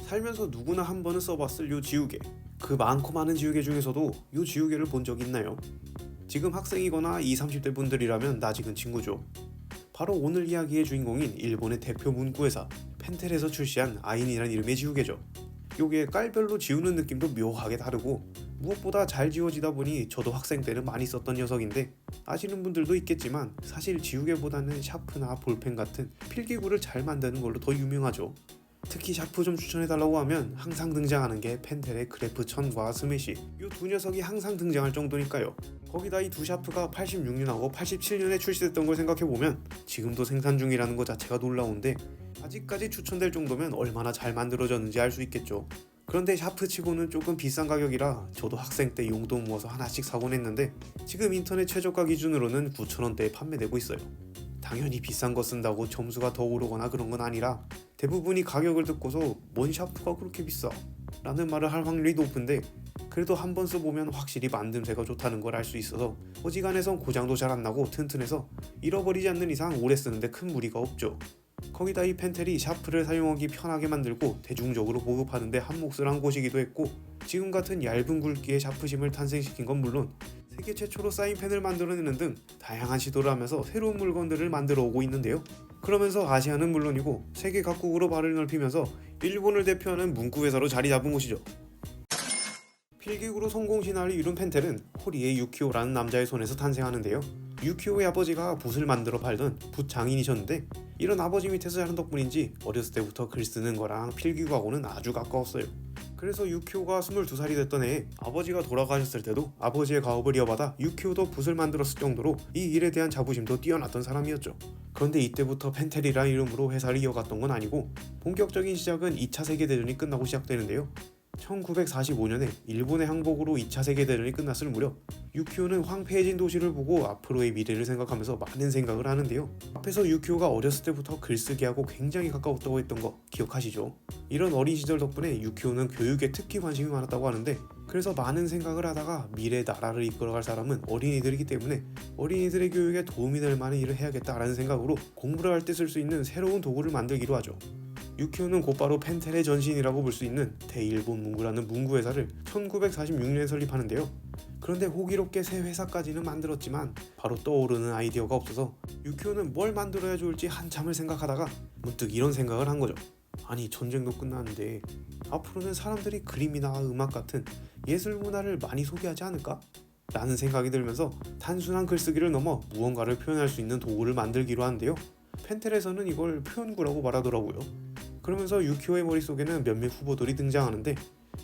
살면서 누구나 한 번은 써봤을 요 지우개. 그 많고 많은 지우개 중에서도 요 지우개를 본 적 있나요? 지금 학생이거나 20, 30대 분들이라면 낯익은 친구죠. 바로 오늘 이야기의 주인공인 일본의 대표 문구회사 펜텔에서 출시한 아인이란 이름의 지우개죠. 요게 깔별로 지우는 느낌도 묘하게 다르고 무엇보다 잘 지워지다 보니 저도 학생 때는 많이 썼던 녀석인데, 아시는 분들도 있겠지만 사실 지우개보다는 샤프나 볼펜 같은 필기구를 잘 만드는 걸로 더 유명하죠. 특히 샤프 좀 추천해달라고 하면 항상 등장하는 게 펜텔의 그래프 1000과 스매시, 이 두 녀석이 항상 등장할 정도니까요. 거기다 이 두 샤프가 86년하고 87년에 출시됐던 걸 생각해보면 지금도 생산 중이라는 것 자체가 놀라운데, 아직까지 추천될 정도면 얼마나 잘 만들어졌는지 알 수 있겠죠. 그런데 샤프치고는 조금 비싼 가격이라 저도 학생 때 용돈 모아서 하나씩 사곤 했는데, 지금 인터넷 최저가 기준으로는 9,000원대에 판매되고 있어요. 당연히 비싼 거 쓴다고 점수가 더 오르거나 그런 건 아니라, 대부분이 가격을 듣고서 뭔 샤프가 그렇게 비싸? 라는 말을 할 확률이 높은데, 그래도 한 번 써보면 확실히 만듦새가 좋다는 걸 알 수 있어서 어지간해선 고장도 잘 안 나고 튼튼해서 잃어버리지 않는 이상 오래 쓰는데 큰 무리가 없죠. 거기다 이 펜텔이 샤프를 사용하기 편하게 만들고 대중적으로 보급하는데 한몫을 한 곳이기도 했고, 지금 같은 얇은 굵기의 샤프심을 탄생시킨 건 물론 세계 최초로 사인펜을 만들어내는 등 다양한 시도를 하면서 새로운 물건들을 만들어 오고 있는데요. 그러면서 아시아는 물론이고 세계 각국으로 발을 넓히면서 일본을 대표하는 문구회사로 자리 잡은 곳이죠. 필기구로 성공 신화를 이룬 펜텔은 호리의 유키오라는 남자의 손에서 탄생하는데요. 유키오의 아버지가 붓을 만들어 팔던 붓 장인이셨는데, 이런 아버지 밑에서 자란 덕분인지 어렸을 때부터 글 쓰는 거랑 필기구하고는 아주 가까웠어요. 그래서 유키오가 22살이 됐던 해에 아버지가 돌아가셨을 때도 아버지의 가업을 이어받아 유키오도 붓을 만들었을 정도로 이 일에 대한 자부심도 뛰어났던 사람이었죠. 그런데 이때부터 펜텔이라는 이름으로 회사를 이어갔던 건 아니고, 본격적인 시작은 2차 세계대전이 끝나고 시작되는데요. 1945년에 일본의 항복으로 2차 세계대전이 끝났을 무렵 유키오는 황폐해진 도시를 보고 앞으로의 미래를 생각하면서 많은 생각을 하는데요. 앞에서 유키오가 어렸을 때부터 글쓰기하고 굉장히 가까웠다고 했던 거 기억하시죠? 이런 어린 시절 덕분에 유키오는 교육에 특히 관심이 많았다고 하는데, 그래서 많은 생각을 하다가 미래 나라를 이끌어갈 사람은 어린이들이기 때문에 어린이들의 교육에 도움이 될 만한 일을 해야겠다라는 생각으로 공부를 할 때 쓸 수 있는 새로운 도구를 만들기로 하죠. 유키오는 곧바로 펜텔의 전신이라고 볼 수 있는 대일본 문구라는 문구회사를 1946년에 설립하는데요. 그런데 호기롭게 새 회사까지는 만들었지만 바로 떠오르는 아이디어가 없어서 유키오는 뭘 만들어야 좋을지 한참을 생각하다가 문득 이런 생각을 한 거죠. 아니, 전쟁도 끝났는데 앞으로는 사람들이 그림이나 음악 같은 예술 문화를 많이 소비하지 않을까? 라는 생각이 들면서 단순한 글쓰기를 넘어 무언가를 표현할 수 있는 도구를 만들기로 하는데요. 펜텔에서는 이걸 표현구라고 말하더라고요. 그러면서 유키오의 머릿속에는 몇몇 후보들이 등장하는데,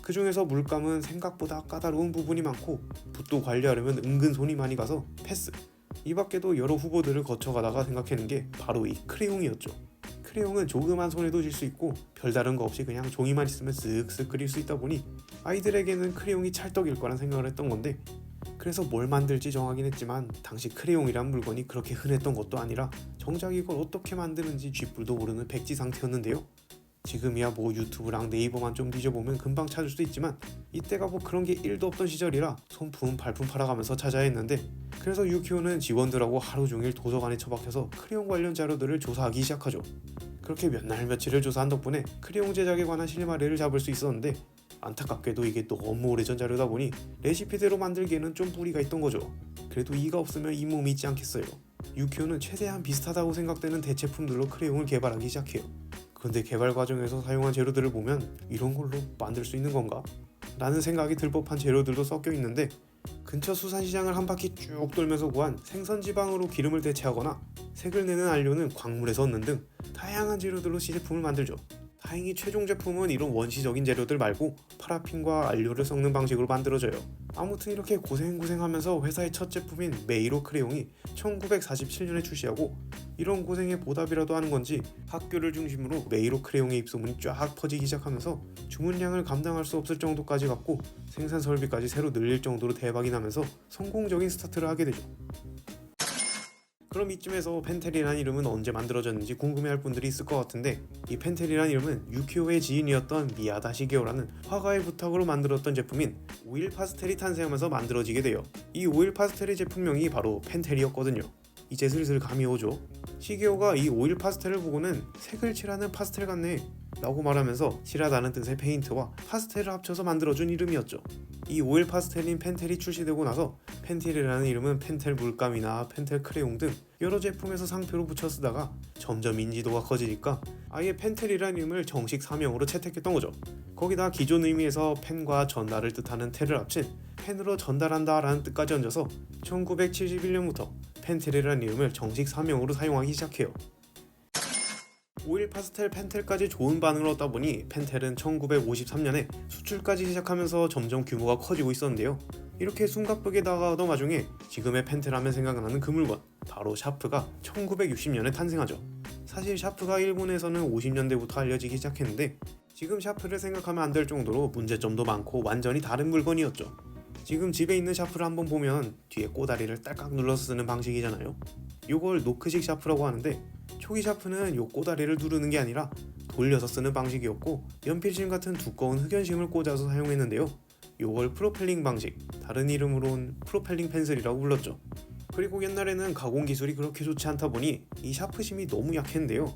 그 중에서 물감은 생각보다 까다로운 부분이 많고 붓도 관리하려면 은근 손이 많이 가서 패스. 이 밖에도 여러 후보들을 거쳐가다가 생각해낸 게 바로 이 크레용이었죠. 크레용은 조그만 손에도 질 수 있고 별다른 거 없이 그냥 종이만 있으면 쓱쓱 그릴 수 있다 보니 아이들에게는 크레용이 찰떡일 거란 생각을 했던 건데, 그래서 뭘 만들지 정하긴 했지만 당시 크레용이란 물건이 그렇게 흔했던 것도 아니라 정작 이걸 어떻게 만드는지 쥐뿔도 모르는 백지 상태였는데요. 지금이야 뭐 유튜브랑 네이버만 좀 뒤져보면 금방 찾을 수도 있지만, 이때가 뭐 그런 게 1도 없던 시절이라 손품 발품 팔아가면서 찾아야 했는데, 그래서 유키오는 직원들하고 하루 종일 도서관에 처박혀서 크레용 관련 자료들을 조사하기 시작하죠. 그렇게 몇 날 며칠을 조사한 덕분에 크레용 제작에 관한 실마리를 잡을 수 있었는데, 안타깝게도 이게 너무 오래전 자료다 보니 레시피대로 만들기에는 좀 무리가 있던 거죠. 그래도 이가 없으면 이 몸이 있지 않겠어요. 유키오는 최대한 비슷하다고 생각되는 대체품들로 크레용을 개발하기 시작해요. 그런데 개발 과정에서 사용한 재료들을 보면 이런 걸로 만들 수 있는 건가? 라는 생각이 들 법한 재료들도 섞여 있는데, 근처 수산시장을 한 바퀴 쭉 돌면서 구한 생선지방으로 기름을 대체하거나 색을 내는 안료는 광물에서 얻는 등 다양한 재료들로 시제품을 만들죠. 다행히 최종 제품은 이런 원시적인 재료들 말고 파라핀과 안료를 섞는 방식으로 만들어져요. 아무튼 이렇게 고생하면서 회사의 첫 제품인 메이로 크레용이 1947년에 출시하고, 이런 고생에 보답이라도 하는 건지 학교를 중심으로 메이로 크레용의 입소문이 쫙 퍼지기 시작하면서 주문량을 감당할 수 없을 정도까지 갔고, 생산 설비까지 새로 늘릴 정도로 대박이 나면서 성공적인 스타트를 하게 되죠. 그럼 이쯤에서 펜텔이라는 이름은 언제 만들어졌는지 궁금해할 분들이 있을 것 같은데, 이 펜텔이라는 이름은 유키오의 지인이었던 미야다 시게오라는 화가의 부탁으로 만들었던 제품인 오일 파스텔이 탄생하면서 만들어지게 돼요. 이 오일 파스텔의 제품명이 바로 펜텔이었거든요. 이제 슬슬 감이 오죠. 시게오가 이 오일 파스텔을 보고는 색을 칠하는 파스텔 같네 라고 말하면서 칠하다는 뜻의 페인트와 파스텔을 합쳐서 만들어준 이름이었죠. 이 오일 파스텔인 펜텔이 출시되고 나서 펜텔이라는 이름은 펜텔 물감이나 펜텔 크레용 등 여러 제품에서 상표로 붙여 쓰다가 점점 인지도가 커지니까 아예 펜텔이라는 이름을 정식 사명으로 채택했던 거죠. 거기다 기존 의미에서 펜과 전달을 뜻하는 텔을 합친 펜으로 전달한다 라는 뜻까지 얹어서 1971년부터 펜텔이라는 이름을 정식 사명으로 사용하기 시작해요. 오일 파스텔 펜텔까지 좋은 반응을 얻다 보니 펜텔은 1953년에 수출까지 시작하면서 점점 규모가 커지고 있었는데요. 이렇게 숨가쁘게 다가오던 와중에 지금의 펜텔하면 생각나는 그 물건, 바로 샤프가 1960년에 탄생하죠. 사실 샤프가 일본에서는 50년대부터 알려지기 시작했는데 지금 샤프를 생각하면 안 될 정도로 문제점도 많고 완전히 다른 물건이었죠. 지금 집에 있는 샤프를 한번 보면 뒤에 꼬다리를 딸깍 눌러서 쓰는 방식이잖아요. 요걸 노크식 샤프라고 하는데 초기 샤프는 요 꼬다리를 누르는 게 아니라 돌려서 쓰는 방식이었고 연필심 같은 두꺼운 흑연심을 꽂아서 사용했는데요. 요걸 프로펠링 방식, 다른 이름으론 프로펠링 펜슬이라고 불렀죠. 그리고 옛날에는 가공 기술이 그렇게 좋지 않다 보니 이 샤프심이 너무 약했는데요.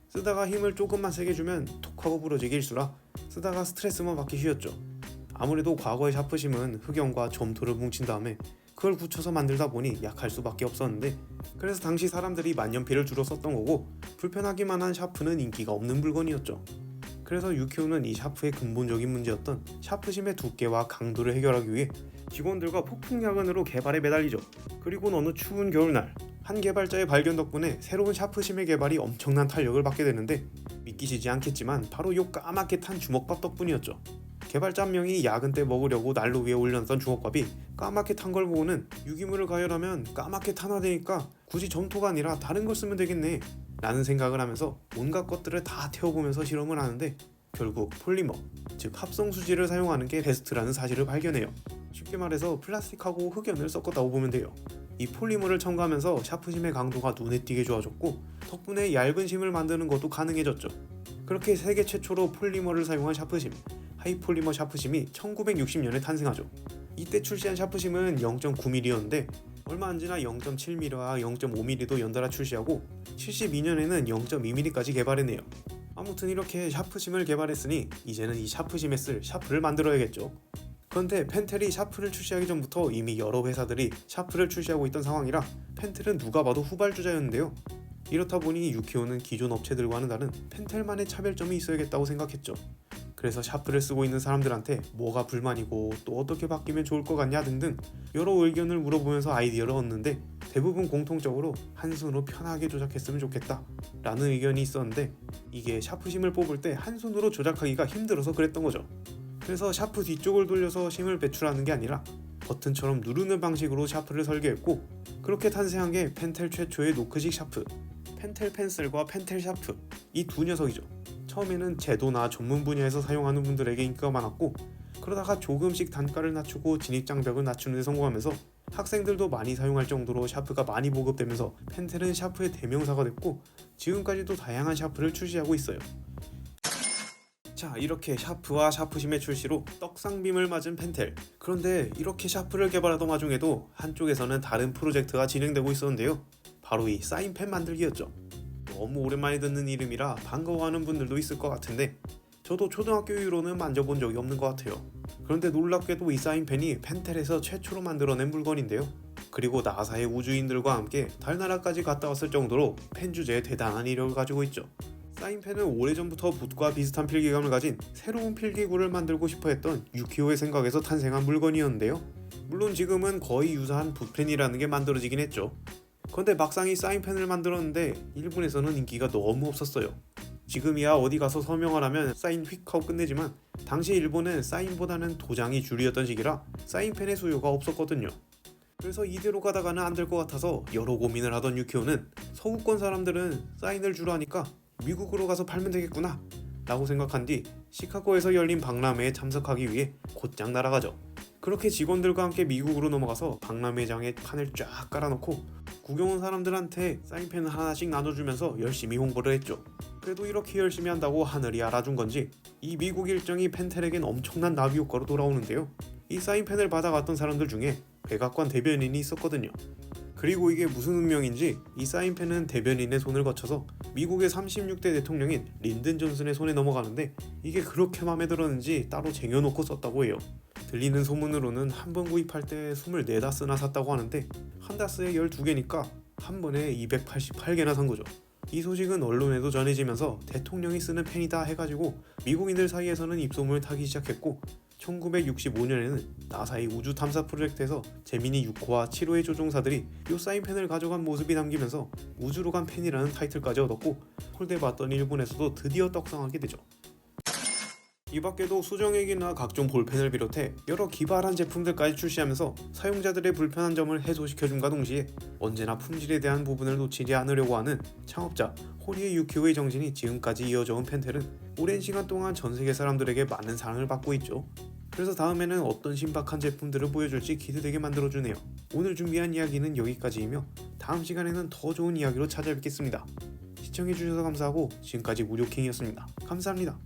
쓰다가 힘을 조금만 세게 주면 톡 하고 부러지기 일쑤라 쓰다가 스트레스만 받기 쉬웠죠. 아무래도 과거의 샤프심은 흑연과 점토를 뭉친 다음에 그걸 굳혀서 만들다 보니 약할 수밖에 없었는데 그래서 당시 사람들이 만년필을 주로 썼던 거고 불편하기만 한 샤프는 인기가 없는 물건이었죠. 그래서 유키오는 이 샤프의 근본적인 문제였던 샤프심의 두께와 강도를 해결하기 위해 직원들과 폭풍야근으로 개발에 매달리죠. 그리고 어느 추운 겨울날 한 개발자의 발견 덕분에 새로운 샤프심의 개발이 엄청난 탄력을 받게 되는데 믿기시지 않겠지만 바로 요 까맣게 탄 주먹밥 덕분이었죠. 개발자 한 명이 야근 때 먹으려고 난로 위에 올려놨던 주먹밥이 까맣게 탄 걸 보고는 유기물을 가열하면 까맣게 탄화되니까 굳이 점토가 아니라 다른 걸 쓰면 되겠네 라는 생각을 하면서 온갖 것들을 다 태워보면서 실험을 하는데 결국 폴리머, 즉 합성수지를 사용하는 게 베스트라는 사실을 발견해요. 쉽게 말해서 플라스틱하고 흑연을 섞었다고 보면 돼요. 이 폴리머를 첨가하면서 샤프심의 강도가 눈에 띄게 좋아졌고 덕분에 얇은 심을 만드는 것도 가능해졌죠. 그렇게 세계 최초로 폴리머를 사용한 샤프심, 하이폴리머 샤프심이 1960년에 탄생하죠. 이때 출시한 샤프심은 0.9mm였는데 얼마 안 지나 0.7mm와 0.5mm도 연달아 출시하고 72년에는 0.2mm까지 개발해내요. 아무튼 이렇게 샤프심을 개발했으니 이제는 이 샤프심에 쓸 샤프를 만들어야겠죠. 그런데 펜텔이 샤프를 출시하기 전부터 이미 여러 회사들이 샤프를 출시하고 있던 상황이라 펜텔은 누가 봐도 후발주자였는데요. 이렇다 보니 유키오는 기존 업체들과는 다른 펜텔만의 차별점이 있어야겠다고 생각했죠. 그래서 샤프를 쓰고 있는 사람들한테 뭐가 불만이고 또 어떻게 바뀌면 좋을 것 같냐 등등 여러 의견을 물어보면서 아이디어를 얻는데 대부분 공통적으로 한 손으로 편하게 조작했으면 좋겠다 라는 의견이 있었는데 이게 샤프심을 뽑을 때 한 손으로 조작하기가 힘들어서 그랬던 거죠. 그래서 샤프 뒤쪽을 돌려서 심을 배출하는 게 아니라 버튼처럼 누르는 방식으로 샤프를 설계했고 그렇게 탄생한 게 펜텔 최초의 노크식 샤프, 펜텔 펜슬과 펜텔 샤프 이 두 녀석이죠. 처음에는 제도나 전문 분야에서 사용하는 분들에게 인기가 많았고 그러다가 조금씩 단가를 낮추고 진입장벽을 낮추는 데 성공하면서 학생들도 많이 사용할 정도로 샤프가 많이 보급되면서 펜텔은 샤프의 대명사가 됐고 지금까지도 다양한 샤프를 출시하고 있어요. 자, 이렇게 샤프와 샤프심의 출시로 떡상빔을 맞은 펜텔. 그런데 이렇게 샤프를 개발하던 와중에도 한쪽에서는 다른 프로젝트가 진행되고 있었는데요. 바로 이 사인펜 만들기였죠. 너무 오랜만에 듣는 이름이라 반가워하는 분들도 있을 것 같은데 저도 초등학교 이후로는 만져본 적이 없는 것 같아요. 그런데 놀랍게도 이 사인펜이 펜텔에서 최초로 만들어낸 물건인데요. 그리고 나사의 우주인들과 함께 달나라까지 갔다 왔을 정도로 펜 주제에 대단한 이력을 가지고 있죠. 사인펜은 오래전부터 붓과 비슷한 필기감을 가진 새로운 필기구를 만들고 싶어 했던 유키오의 생각에서 탄생한 물건이었는데요. 물론 지금은 거의 유사한 붓펜이라는 게 만들어지긴 했죠. 그런데 막상 이 사인펜을 만들었는데 일본에서는 인기가 너무 없었어요. 지금이야 어디 가서 서명을 하면 사인 휙 하고 끝내지만 당시 일본은 사인보다는 도장이 주류였던 시기라 사인펜의 수요가 없었거든요. 그래서 이대로 가다가는 안 될 것 같아서 여러 고민을 하던 유키오는 서구권 사람들은 사인을 주로 하니까 미국으로 가서 팔면 되겠구나 라고 생각한 뒤 시카고에서 열린 박람회에 참석하기 위해 곧장 날아가죠. 그렇게 직원들과 함께 미국으로 넘어가서 박람회장에 판을 쫙 깔아놓고 구경 온 사람들한테 사인펜을 하나씩 나눠주면서 열심히 홍보를 했죠. 그래도 이렇게 열심히 한다고 하늘이 알아준 건지 이 미국 일정이 펜텔에겐 엄청난 나비 효과로 돌아오는데요. 이 사인펜을 받아갔던 사람들 중에 백악관 대변인이 있었거든요. 그리고 이게 무슨 운명인지 이 사인펜은 대변인의 손을 거쳐서 미국의 36대 대통령인 린든 존슨의 손에 넘어가는데 이게 그렇게 마음에 들었는지 따로 쟁여놓고 썼다고 해요. 들리는 소문으로는 한 번 구입할 때 24다스나 샀다고 하는데 한 다스에 12개니까 한 번에 288개나 산 거죠. 이 소식은 언론에도 전해지면서 대통령이 쓰는 펜이다 해가지고 미국인들 사이에서는 입소문을 타기 시작했고 1965년에는 나사의 우주 탐사 프로젝트에서 제미니 6호와 7호의 조종사들이 이 사인펜을 가져간 모습이 담기면서 우주로 간 펜이라는 타이틀까지 얻었고 홀대받던 일본에서도 드디어 떡상하게 되죠. 이 밖에도 수정액이나 각종 볼펜을 비롯해 여러 기발한 제품들까지 출시하면서 사용자들의 불편한 점을 해소시켜줌과 동시에 언제나 품질에 대한 부분을 놓치지 않으려고 하는 창업자 호리에 유키오의 정신이 지금까지 이어져 온 펜텔은 오랜 시간 동안 전 세계 사람들에게 많은 사랑을 받고 있죠. 그래서 다음에는 어떤 신박한 제품들을 보여줄지 기대되게 만들어주네요. 오늘 준비한 이야기는 여기까지이며 다음 시간에는 더 좋은 이야기로 찾아뵙겠습니다. 시청해주셔서 감사하고 지금까지 무료킹이었습니다. 감사합니다.